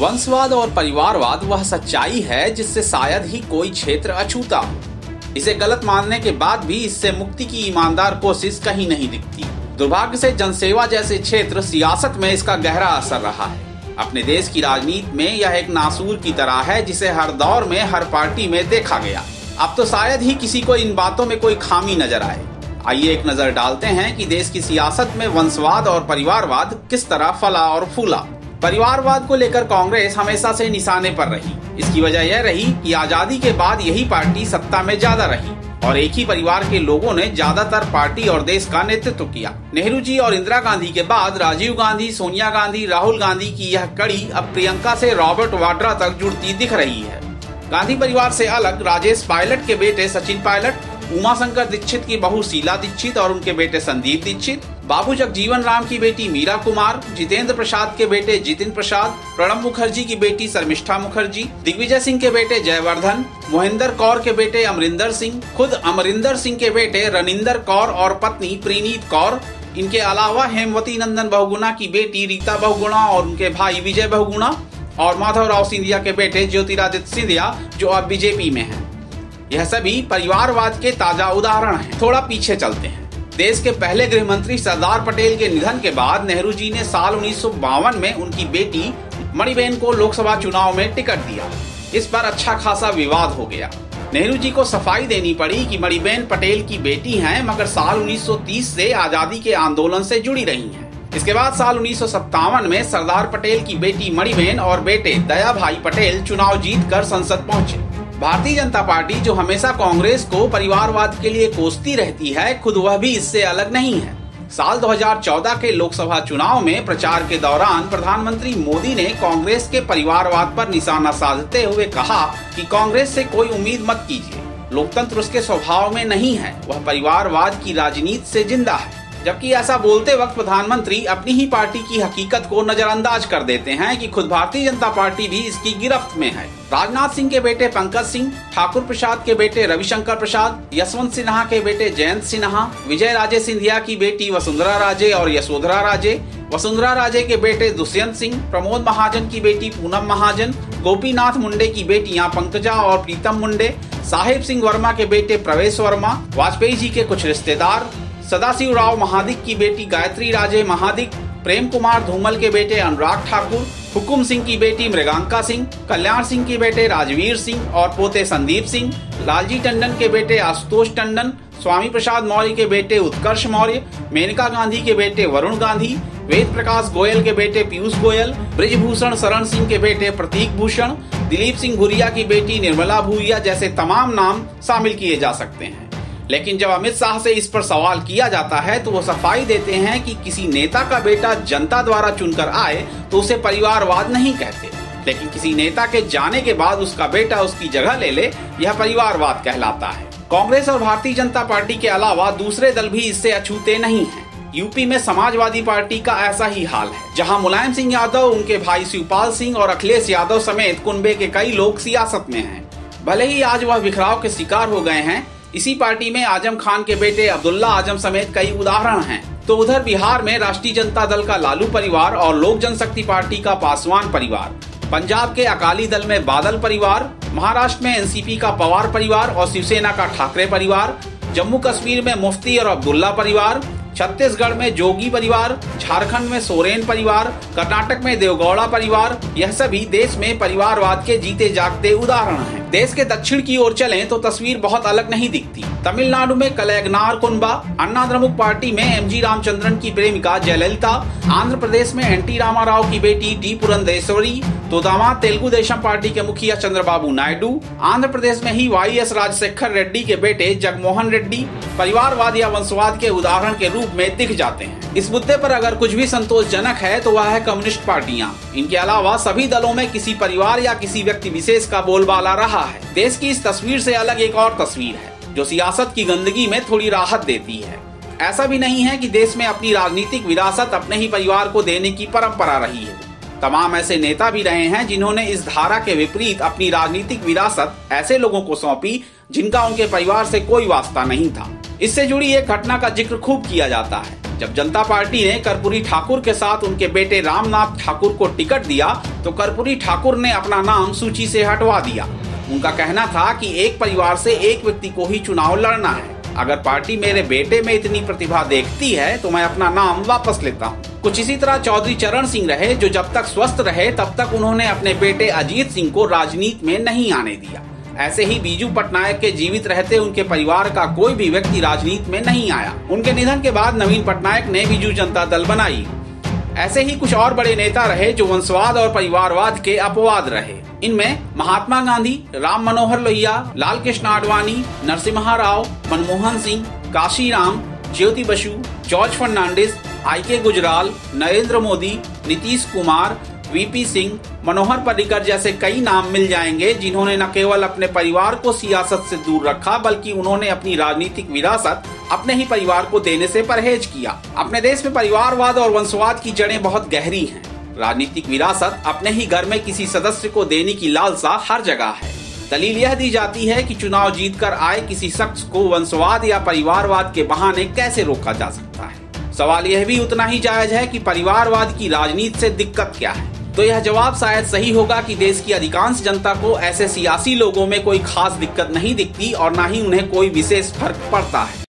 वंशवाद और परिवारवाद वह सच्चाई है जिससे शायद ही कोई क्षेत्र अछूता हो। इसे गलत मानने के बाद भी इससे मुक्ति की ईमानदार कोशिश कहीं नहीं दिखती। दुर्भाग्य से जनसेवा जैसे क्षेत्र सियासत में इसका गहरा असर रहा है। अपने देश की राजनीति में यह एक नासूर की तरह है जिसे हर दौर में हर पार्टी में देखा गया। अब तो शायद ही किसी को इन बातों में कोई खामी नजर आए। आइए एक नजर डालते हैं कि देश की सियासत में वंशवाद और परिवारवाद किस तरह फला और फूला। परिवारवाद को लेकर कांग्रेस हमेशा से निशाने पर रही। इसकी वजह यह रही कि आजादी के बाद यही पार्टी सत्ता में ज्यादा रही और एक ही परिवार के लोगों ने ज्यादातर पार्टी और देश का नेतृत्व किया। नेहरू जी और इंदिरा गांधी के बाद राजीव गांधी, सोनिया गांधी, राहुल गांधी की यह कड़ी अब प्रियंका से रॉबर्ट वाड्रा तक जुड़ती दिख रही है। गांधी परिवार से अलग राजेश पायलट के बेटे सचिन पायलट, उमाशंकर दीक्षित की बहू शीला दीक्षित और उनके बेटे संदीप दीक्षित, बाबू जगजीवन राम की बेटी मीरा कुमार, जितेंद्र प्रसाद के बेटे जितिन प्रसाद, प्रणब मुखर्जी की बेटी शर्मिष्ठा मुखर्जी, दिग्विजय सिंह के बेटे जयवर्धन, मोहिंदर कौर के बेटे अमरिंदर सिंह, खुद अमरिंदर सिंह के बेटे रनिंदर कौर और पत्नी प्रीनीत कौर, इनके अलावा हेमवती नंदन बहुगुणा की बेटी रीता बहुगुणा और उनके भाई विजय बहुगुणा और माधवराव सिंधिया के बेटे ज्योतिरादित्य सिंधिया जो अब बीजेपी में हैं। यह सभी परिवारवाद के ताजा उदाहरण हैं। थोड़ा पीछे चलते हैं। देश के पहले गृह मंत्री सरदार पटेल के निधन के बाद नेहरू जी ने साल 1952 में उनकी बेटी मणिबेन को लोकसभा चुनाव में टिकट दिया। इस पर अच्छा खासा विवाद हो गया। नेहरू जी को सफाई देनी पड़ी कि मणिबेन पटेल की बेटी हैं, मगर साल 1930 से आजादी के आंदोलन से जुड़ी रही हैं। इसके बाद साल 1957 में सरदार पटेल की बेटी मणिबेन और बेटे दया भाई पटेल चुनाव जीतकर संसद पहुंचे। भारतीय जनता पार्टी जो हमेशा कांग्रेस को परिवारवाद के लिए कोसती रहती है, खुद वह भी इससे अलग नहीं है। साल 2014 के लोकसभा चुनाव में प्रचार के दौरान प्रधानमंत्री मोदी ने कांग्रेस के परिवारवाद पर निशाना साधते हुए कहा कि कांग्रेस से कोई उम्मीद मत कीजिए, लोकतंत्र उसके स्वभाव में नहीं है, वह परिवारवाद की राजनीति से जिंदा है। जबकि ऐसा बोलते वक्त प्रधानमंत्री अपनी ही पार्टी की हकीकत को नजरअंदाज कर देते हैं कि खुद भारतीय जनता पार्टी भी इसकी गिरफ्त में है। राजनाथ सिंह के बेटे पंकज सिंह, ठाकुर प्रसाद के बेटे रविशंकर प्रसाद, यशवंत सिन्हा के बेटे जयंत सिन्हा, विजय राजे सिंधिया की बेटी वसुंधरा राजे और यशोधरा राजे, वसुंधरा राजे के बेटे दुष्यंत सिंह, प्रमोद महाजन की बेटी पूनम महाजन, गोपीनाथ मुंडे की बेटियां पंकजा और प्रीतम मुंडे, साहिब सिंह वर्मा के बेटे प्रवेश वर्मा, वाजपेयी जी के कुछ रिश्तेदार, सदाशिव राव महादिक की बेटी गायत्री राजे महादिक, प्रेम कुमार धूमल के बेटे अनुराग ठाकुर, हुकुम सिंह की बेटी मृगांका सिंह, कल्याण सिंह के बेटे राजवीर सिंह और पोते संदीप सिंह, लालजी टंडन के बेटे आशुतोष टंडन, स्वामी प्रसाद मौर्य के बेटे उत्कर्ष मौर्य, मेनका गांधी के बेटे वरुण गांधी, वेद प्रकाश गोयल के बेटे पीयूष गोयल, ब्रिजभूषण शरण सिंह के बेटे प्रतीक भूषण, दिलीप सिंह भूरिया की बेटी निर्मला भूरिया जैसे तमाम नाम शामिल किए जा सकते हैं। लेकिन जब अमित शाह से इस पर सवाल किया जाता है तो वो सफाई देते हैं कि किसी नेता का बेटा जनता द्वारा चुनकर आए तो उसे परिवारवाद नहीं कहते, लेकिन किसी नेता के जाने के बाद उसका बेटा उसकी जगह ले ले, यह परिवारवाद कहलाता है। कांग्रेस और भारतीय जनता पार्टी के अलावा दूसरे दल भी इससे अछूते नहीं हैं। यूपी में समाजवादी पार्टी का ऐसा ही हाल है, जहां मुलायम सिंह यादव, उनके भाई शिवपाल सिंह और अखिलेश यादव समेत कुनबे के कई लोग सियासत में हैं। भले ही आज वह बिखराव के शिकार हो गए हैं, इसी पार्टी में आजम खान के बेटे अब्दुल्ला आजम समेत कई उदाहरण हैं। तो उधर बिहार में राष्ट्रीय जनता दल का लालू परिवार और लोक जनशक्ति पार्टी का पासवान परिवार, पंजाब के अकाली दल में बादल परिवार, महाराष्ट्र में एनसीपी का पवार परिवार और शिवसेना का ठाकरे परिवार, जम्मू कश्मीर में मुफ्ती और अब्दुल्ला परिवार, छत्तीसगढ़ में जोगी परिवार, झारखंड में सोरेन परिवार, कर्नाटक में देवगौड़ा परिवार, यह सभी देश में परिवारवाद के जीते जागते उदाहरण हैं। देश के दक्षिण की ओर चलें तो तस्वीर बहुत अलग नहीं दिखती। तमिलनाडु में कलैगनार कुनबा, अन्ना द्रमुक पार्टी में एमजी रामचंद्रन की प्रेमिका जयललिता, आंध्र प्रदेश में एनटी रामाराव की बेटी डी पुरंदेश्वरी, तो दामाद तेलुगु देशम पार्टी के मुखिया चंद्रबाबू नायडू, आंध्र प्रदेश में ही वाईएस राजशेखर रेड्डी के बेटे जगमोहन रेड्डी परिवारवाद या वंशवाद के उदाहरण के रूप में दिख जाते हैं। इस मुद्दे पर अगर कुछ भी संतोषजनक है तो वह है कम्युनिस्ट पार्टियां। इनके अलावा सभी दलों में किसी परिवार या किसी व्यक्ति विशेष का बोलबाला रहा है। देश की इस तस्वीर से अलग एक और तस्वीर है जो सियासत की गंदगी में थोड़ी राहत देती है। ऐसा भी नहीं है कि देश में अपनी राजनीतिक विरासत अपने ही परिवार को देने की परंपरा रही है। तमाम ऐसे नेता भी रहे हैं जिन्होंने इस धारा के विपरीत अपनी राजनीतिक विरासत ऐसे लोगों को सौंपी जिनका उनके परिवार से कोई वास्ता नहीं था। इससे जुड़ी एक घटना का जिक्र खूब किया जाता है। जब जनता पार्टी ने कर्पूरी ठाकुर के साथ उनके बेटे रामनाथ ठाकुर को टिकट दिया तो कर्पूरी ठाकुर ने अपना नाम सूची से हटवा दिया। उनका कहना था कि एक परिवार से एक व्यक्ति को ही चुनाव लड़ना है। अगर पार्टी मेरे बेटे में इतनी प्रतिभा देखती है तो मैं अपना नाम वापस लेता हूँ। कुछ इसी तरह चौधरी चरण सिंह रहे, जो जब तक स्वस्थ रहे तब तक उन्होंने अपने बेटे अजीत सिंह को राजनीति में नहीं आने दिया। ऐसे ही बीजू पटनायक के जीवित रहते उनके परिवार का कोई भी व्यक्ति राजनीति में नहीं आया। उनके निधन के बाद नवीन पटनायक ने बीजू जनता दल बनाई। ऐसे ही कुछ और बड़े नेता रहे जो वंशवाद और परिवारवाद के अपवाद रहे। इनमें महात्मा गांधी, राम मनोहर लोहिया, लाल कृष्ण आडवाणी, नरसिम्हा राव, मनमोहन सिंह, काशीराम, ज्योति बसु, जॉर्ज फर्नांडिस, IK गुजराल, नरेंद्र मोदी, नीतीश कुमार, VP सिंह, मनोहर पर्रिकर जैसे कई नाम मिल जाएंगे, जिन्होंने न केवल अपने परिवार को सियासत से दूर रखा बल्कि उन्होंने अपनी राजनीतिक विरासत अपने ही परिवार को देने से परहेज किया। अपने देश में परिवारवाद और वंशवाद की जड़ें बहुत गहरी हैं। राजनीतिक विरासत अपने ही घर में किसी सदस्य को देने की लालसा हर जगह है। दलील यह दी जाती है कि चुनाव जीतकर आए किसी शख्स को वंशवाद या परिवारवाद के बहाने कैसे रोका जा सकता है। सवाल यह भी उतना ही जायज है कि परिवारवाद की राजनीति से दिक्कत क्या है। तो यह जवाब शायद सही होगा कि देश की अधिकांश जनता को ऐसे सियासी लोगों में कोई खास दिक्कत नहीं दिखती और न ही उन्हें कोई विशेष फर्क पड़ता है।